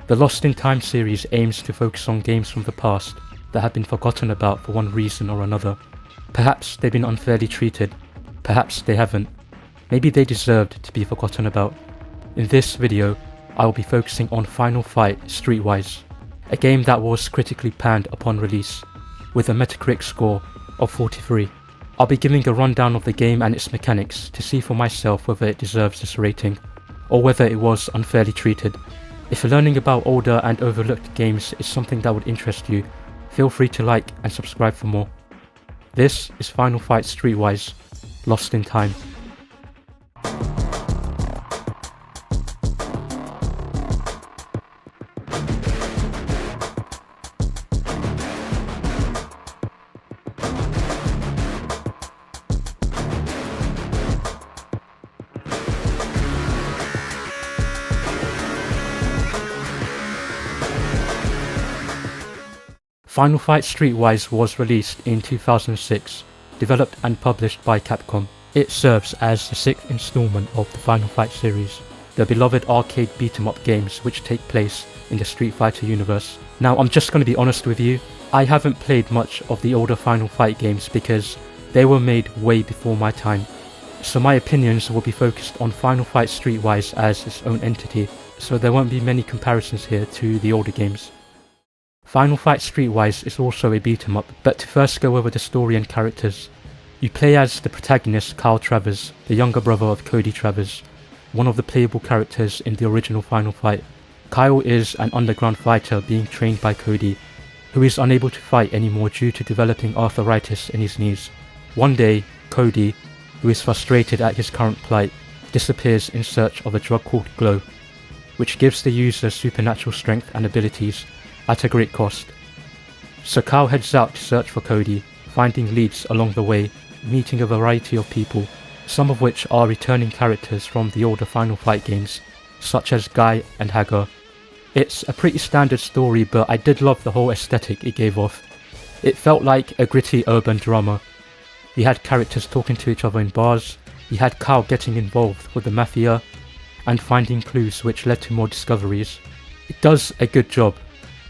The Lost in Time series aims to focus on games from the past that have been forgotten about for one reason or another. Perhaps they've been unfairly treated, perhaps they haven't. Maybe they deserved to be forgotten about. In this video, I will be focusing on Final Fight Streetwise, a game that was critically panned upon release, with a Metacritic score of 43. I'll be giving a rundown of the game and its mechanics to see for myself whether it deserves this rating, or whether it was unfairly treated. If learning about older and overlooked games is something that would interest you, feel free to like and subscribe for more. This is Final Fight Streetwise, Lost in Time. Final Fight Streetwise was released in 2006, developed and published by Capcom. It serves as the 6th installment of the Final Fight series, the beloved arcade beat-em-up games which take place in the Street Fighter universe. Now I'm just going to be honest with you, I haven't played much of the older Final Fight games because they were made way before my time, so my opinions will be focused on Final Fight Streetwise as its own entity, so there won't be many comparisons here to the older games. Final Fight Streetwise is also a beat-em-up, but to first go over the story and characters. You play as the protagonist Kyle Travers, the younger brother of Cody Travers, one of the playable characters in the original Final Fight. Kyle is an underground fighter being trained by Cody, who is unable to fight anymore due to developing arthritis in his knees. One day, Cody, who is frustrated at his current plight, disappears in search of a drug called Glow, which gives the user supernatural strength and abilities at a great cost. So Kyle heads out to search for Cody, finding leads along the way, meeting a variety of people, some of which are returning characters from the older Final Fight games, such as Guy and Hagar. It's a pretty standard story, but I did love the whole aesthetic it gave off. It felt like a gritty urban drama. You had characters talking to each other in bars, you had Kyle getting involved with the mafia, and finding clues which led to more discoveries. It does a good job,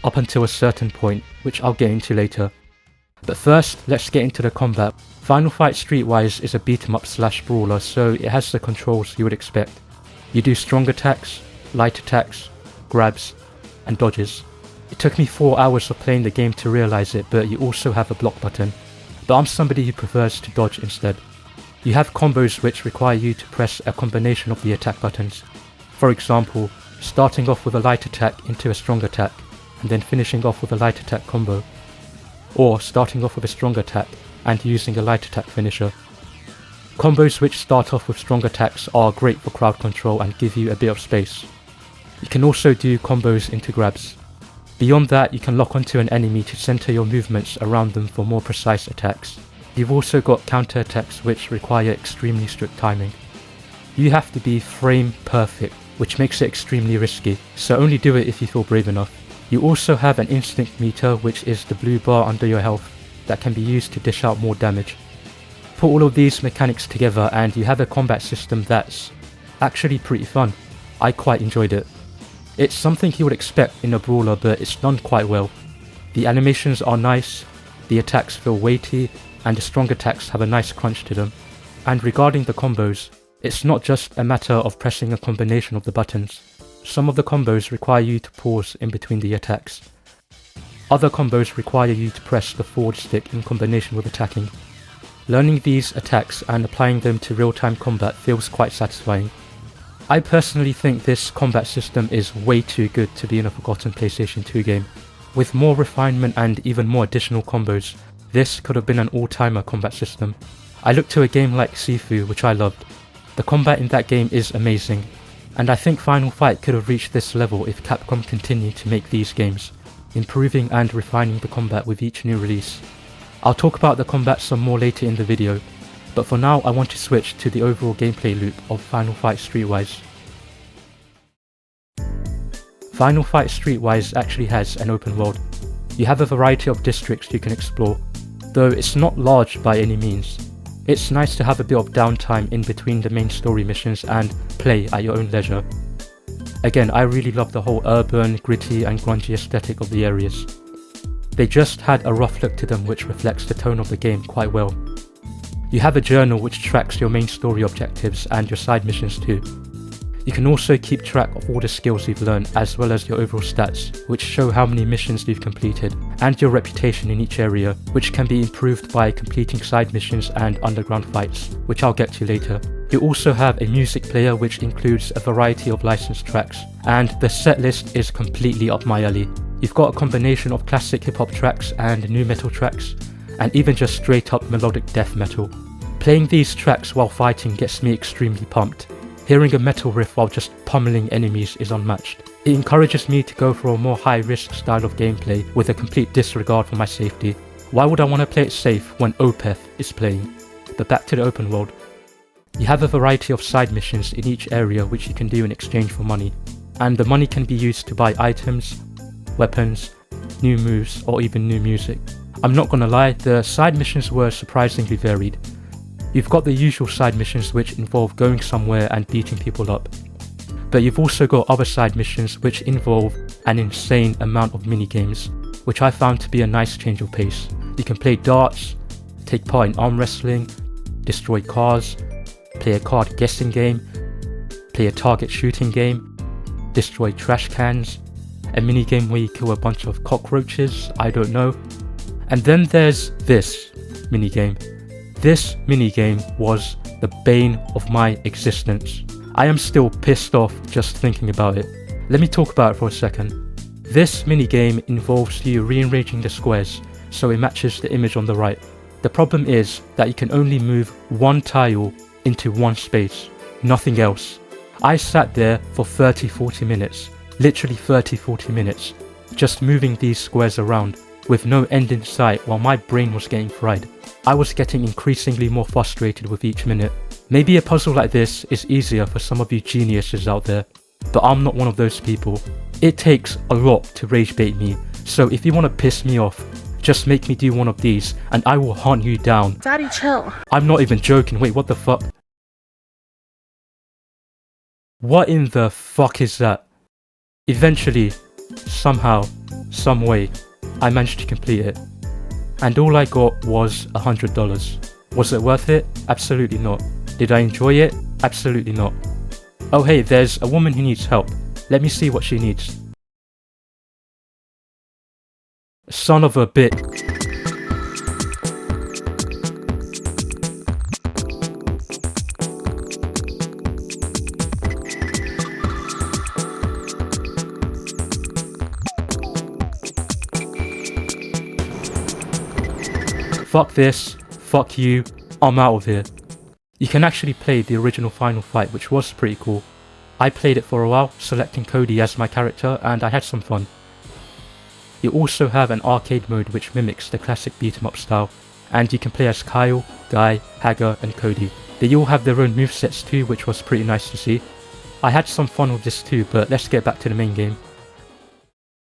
up until a certain point, which I'll get into later. But first, let's get into the combat. Final Fight Streetwise is a beat-em-up slash brawler, so it has the controls you would expect. You do strong attacks, light attacks, grabs, and dodges. It took me 4 hours of playing the game to realise it, but you also have a block button. But I'm somebody who prefers to dodge instead. You have combos which require you to press a combination of the attack buttons. For example, starting off with a light attack into a strong attack, and then finishing off with a light attack combo, or starting off with a strong attack and using a light attack finisher. Combos which start off with strong attacks are great for crowd control and give you a bit of space. You can also do combos into grabs. Beyond that, you can lock onto an enemy to center your movements around them for more precise attacks. You've also got counter attacks which require extremely strict timing. You have to be frame perfect, which makes it extremely risky, so only do it if you feel brave enough. You also have an instinct meter, which is the blue bar under your health that can be used to dish out more damage. Put all of these mechanics together and you have a combat system that's actually pretty fun. I quite enjoyed it. It's something you would expect in a brawler, but it's done quite well. The animations are nice, the attacks feel weighty, and the strong attacks have a nice crunch to them. And regarding the combos, it's not just a matter of pressing a combination of the buttons. Some of the combos require you to pause in between the attacks. Other combos require you to press the forward stick in combination with attacking. Learning these attacks and applying them to real-time combat feels quite satisfying. I personally think this combat system is way too good to be in a forgotten PlayStation 2 game. With more refinement and even more additional combos, this could have been an all-timer combat system. I look to a game like Sifu, which I loved. The combat in that game is amazing, and I think Final Fight could have reached this level if Capcom continued to make these games, improving and refining the combat with each new release. I'll talk about the combat some more later in the video, but for now I want to switch to the overall gameplay loop of Final Fight Streetwise. Final Fight Streetwise actually has an open world. You have a variety of districts you can explore, though it's not large by any means. It's nice to have a bit of downtime in between the main story missions and play at your own leisure. Again, I really love the whole urban, gritty and grungy aesthetic of the areas. They just had a rough look to them which reflects the tone of the game quite well. You have a journal which tracks your main story objectives and your side missions too. You can also keep track of all the skills you've learned as well as your overall stats, which show how many missions you've completed, and your reputation in each area, which can be improved by completing side missions and underground fights, which I'll get to later. You also have a music player which includes a variety of licensed tracks, and the set list is completely up my alley. You've got a combination of classic hip hop tracks and new metal tracks, and even just straight up melodic death metal. Playing these tracks while fighting gets me extremely pumped. Hearing a metal riff while just pummeling enemies is unmatched. It encourages me to go for a more high risk style of gameplay with a complete disregard for my safety. Why would I want to play it safe when Opeth is playing? But back to the open world. You have a variety of side missions in each area which you can do in exchange for money, and the money can be used to buy items, weapons, new moves or even new music. I'm not gonna lie, the side missions were surprisingly varied. You've got the usual side missions which involve going somewhere and beating people up. But you've also got other side missions which involve an insane amount of mini-games, which I found to be a nice change of pace. You can play darts, take part in arm wrestling, destroy cars, play a card guessing game, play a target shooting game, destroy trash cans, a mini-game where you kill a bunch of cockroaches, I don't know. And then there's this mini-game. This minigame was the bane of my existence. I am still pissed off just thinking about it. Let me talk about it for a second. This minigame involves you rearranging the squares so it matches the image on the right. The problem is that you can only move one tile into one space, nothing else. I sat there for 30-40 minutes, literally 30-40 minutes, just moving these squares around with no end in sight while my brain was getting fried. I was getting increasingly more frustrated with each minute. Maybe a puzzle like this is easier for some of you geniuses out there, but I'm not one of those people. It takes a lot to rage bait me, so if you want to piss me off, just make me do one of these and I will hunt you down. Daddy, chill. I'm not even joking, wait, what the fuck? What in the fuck is that? Eventually, somehow, some way, I managed to complete it. And all I got was $100. Was it worth it? Absolutely not. Did I enjoy it? Absolutely not. Oh hey, there's a woman who needs help. Let me see what she needs. Son of a bit. Fuck this, fuck you, I'm out of here. You can actually play the original final fight, which was pretty cool. I played it for a while, selecting Cody as my character, and I had some fun. You also have an arcade mode which mimics the classic beat 'em up style, and you can play as Kyle, Guy, Hagar and Cody. They all have their own movesets too, which was pretty nice to see. I had some fun with this too, but let's get back to the main game.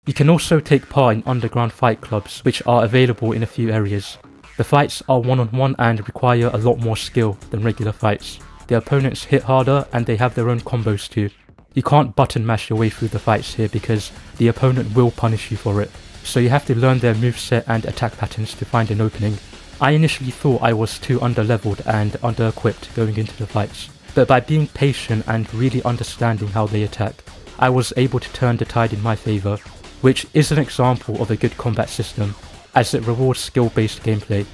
You can also take part in underground fight clubs, which are available in a few areas. The fights are one-on-one and require a lot more skill than regular fights. The opponents hit harder and they have their own combos too. You can't button mash your way through the fights here because the opponent will punish you for it, so you have to learn their moveset and attack patterns to find an opening. I initially thought I was too under-leveled and under-equipped going into the fights, but by being patient and really understanding how they attack, I was able to turn the tide in my favour, which is an example of a good combat system, as it rewards skill-based gameplay.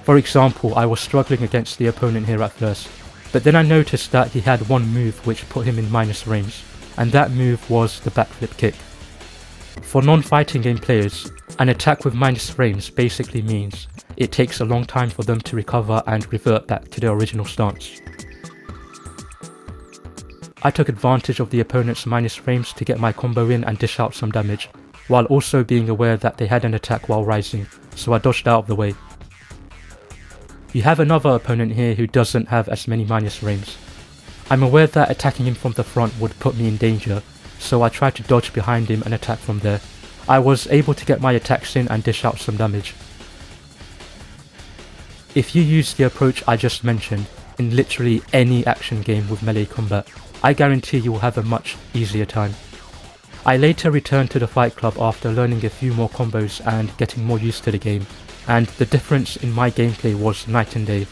For example, I was struggling against the opponent here at first, but then I noticed that he had one move which put him in minus frames, and that move was the backflip kick. For non-fighting game players, an attack with minus frames basically means it takes a long time for them to recover and revert back to their original stance. I took advantage of the opponent's minus frames to get my combo in and dish out some damage, while also being aware that they had an attack while rising, so I dodged out of the way. You have another opponent here who doesn't have as many minus frames. I'm aware that attacking him from the front would put me in danger, so I tried to dodge behind him and attack from there. I was able to get my attacks in and dish out some damage. If you use the approach I just mentioned in literally any action game with melee combat, I guarantee you will have a much easier time. I later returned to the Fight Club after learning a few more combos and getting more used to the game, and the difference in my gameplay was night and day.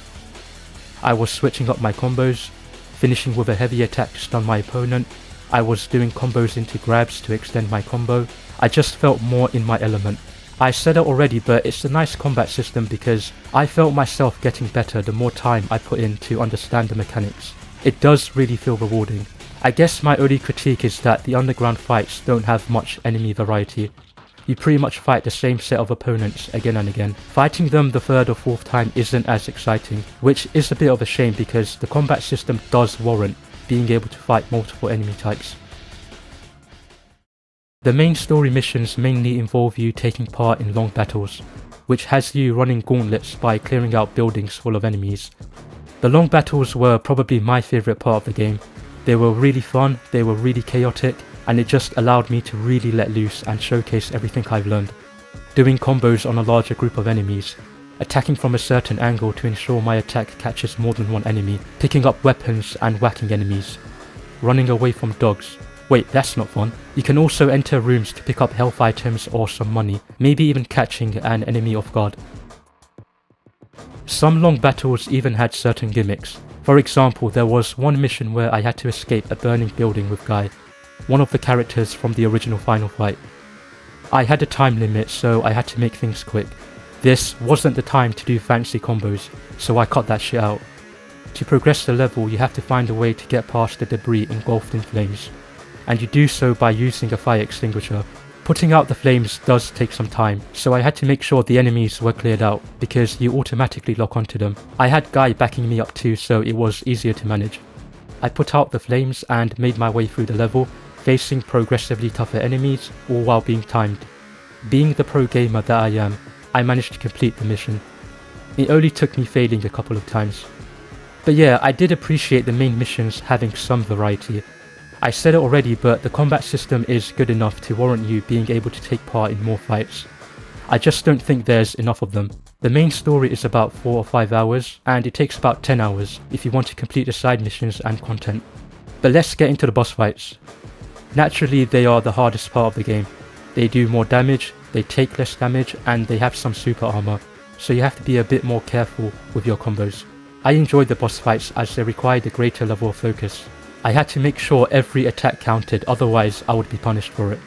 I was switching up my combos, finishing with a heavy attack to stun my opponent. I was doing combos into grabs to extend my combo. I just felt more in my element. I said it already, but it's a nice combat system because I felt myself getting better the more time I put in to understand the mechanics. It does really feel rewarding. I guess my only critique is that the underground fights don't have much enemy variety. You pretty much fight the same set of opponents again and again. Fighting them the third or fourth time isn't as exciting, which is a bit of a shame because the combat system does warrant being able to fight multiple enemy types. The main story missions mainly involve you taking part in long battles, which has you running gauntlets by clearing out buildings full of enemies. The long battles were probably my favourite part of the game. They were really fun, they were really chaotic, and it just allowed me to really let loose and showcase everything I've learned. Doing combos on a larger group of enemies, attacking from a certain angle to ensure my attack catches more than one enemy, picking up weapons and whacking enemies, running away from dogs. Wait, that's not fun. You can also enter rooms to pick up health items or some money, maybe even catching an enemy off guard. Some long battles even had certain gimmicks. For example, there was one mission where I had to escape a burning building with Guy, one of the characters from the original Final Fight. I had a time limit, so I had to make things quick. This wasn't the time to do fancy combos, so I cut that shit out. To progress the level, you have to find a way to get past the debris engulfed in flames, and you do so by using a fire extinguisher. Putting out the flames does take some time, so I had to make sure the enemies were cleared out, because you automatically lock onto them. I had Guy backing me up too, so it was easier to manage. I put out the flames and made my way through the level, facing progressively tougher enemies, all while being timed. Being the pro gamer that I am, I managed to complete the mission. It only took me failing a couple of times. But yeah, I did appreciate the main missions having some variety. I said it already, but the combat system is good enough to warrant you being able to take part in more fights. I just don't think there's enough of them. The main story is about 4 or 5 hours, and it takes about 10 hours if you want to complete the side missions and content. But let's get into the boss fights. Naturally, they are the hardest part of the game. They do more damage, they take less damage, and they have some super armor, so you have to be a bit more careful with your combos. I enjoyed the boss fights as they required a greater level of focus. I had to make sure every attack counted, otherwise I would be punished for it.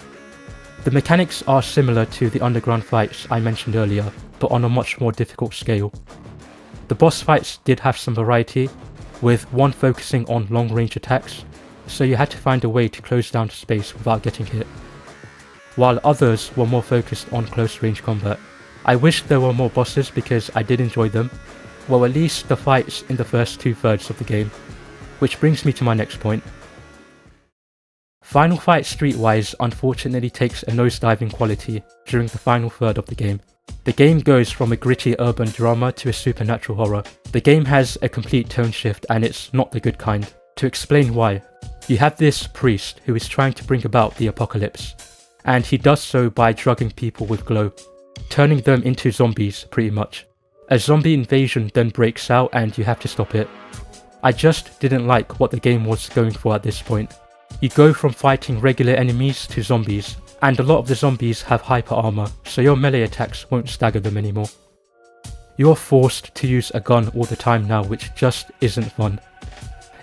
The mechanics are similar to the underground fights I mentioned earlier, but on a much more difficult scale. The boss fights did have some variety, with one focusing on long range attacks, so you had to find a way to close down space without getting hit, while others were more focused on close range combat. I wish there were more bosses because I did enjoy them, well at least the fights in the first 2/3 of the game. Which brings me to my next point. Final Fight Streetwise unfortunately takes a nosedive in quality during the final third of the game. The game goes from a gritty urban drama to a supernatural horror. The game has a complete tone shift and it's not the good kind. To explain why, you have this priest who is trying to bring about the apocalypse, and he does so by drugging people with glow, turning them into zombies pretty much. A zombie invasion then breaks out and you have to stop it. I just didn't like what the game was going for at this point. You go from fighting regular enemies to zombies, and a lot of the zombies have hyper armor, so your melee attacks won't stagger them anymore. You're forced to use a gun all the time now, which just isn't fun.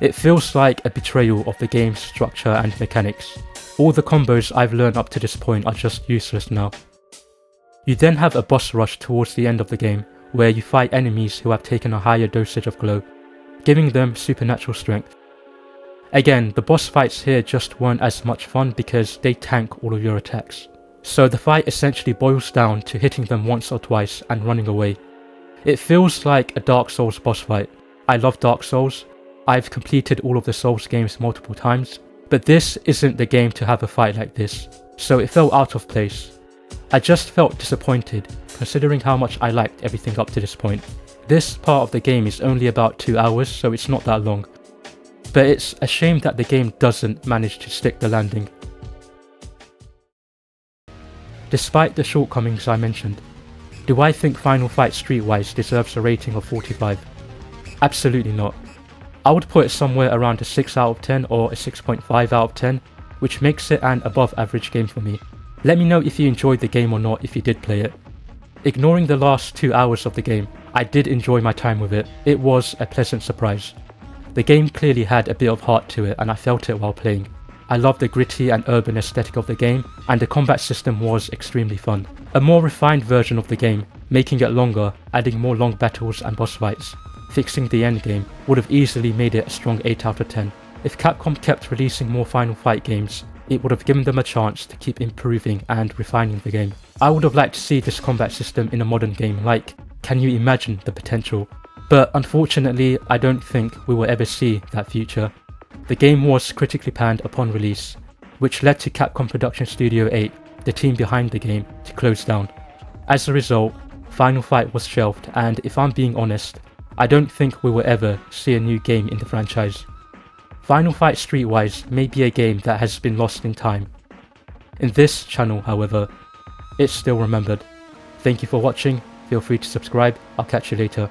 It feels like a betrayal of the game's structure and mechanics. All the combos I've learned up to this point are just useless now. You then have a boss rush towards the end of the game, where you fight enemies who have taken a higher dosage of glow, giving them supernatural strength. Again, the boss fights here just weren't as much fun because they tank all of your attacks. So the fight essentially boils down to hitting them once or twice and running away. It feels like a Dark Souls boss fight. I love Dark Souls. I've completed all of the Souls games multiple times, but this isn't the game to have a fight like this, so it felt out of place. I just felt disappointed considering how much I liked everything up to this point. This part of the game is only about 2 hours, so it's not that long. But it's a shame that the game doesn't manage to stick the landing. Despite the shortcomings I mentioned, do I think Final Fight Streetwise deserves a rating of 45? Absolutely not. I would put it somewhere around a 6 out of 10 or a 6.5 out of 10, which makes it an above average game for me. Let me know if you enjoyed the game or not if you did play it. Ignoring the last 2 hours of the game, I did enjoy my time with it. It was a pleasant surprise. The game clearly had a bit of heart to it and I felt it while playing. I loved the gritty and urban aesthetic of the game, and the combat system was extremely fun. A more refined version of the game, making it longer, adding more long battles and boss fights, fixing the endgame, would have easily made it a strong 8 out of 10. If Capcom kept releasing more Final Fight games, it would have given them a chance to keep improving and refining the game. I would have liked to see this combat system in a modern game like, can you imagine the potential? But unfortunately, I don't think we will ever see that future. The game was critically panned upon release, which led to Capcom Production Studio 8, the team behind the game, to close down. As a result, Final Fight was shelved, and if I'm being honest, I don't think we will ever see a new game in the franchise. Final Fight Streetwise may be a game that has been lost in time. In this channel, however, it's still remembered. Thank you for watching, feel free to subscribe, I'll catch you later.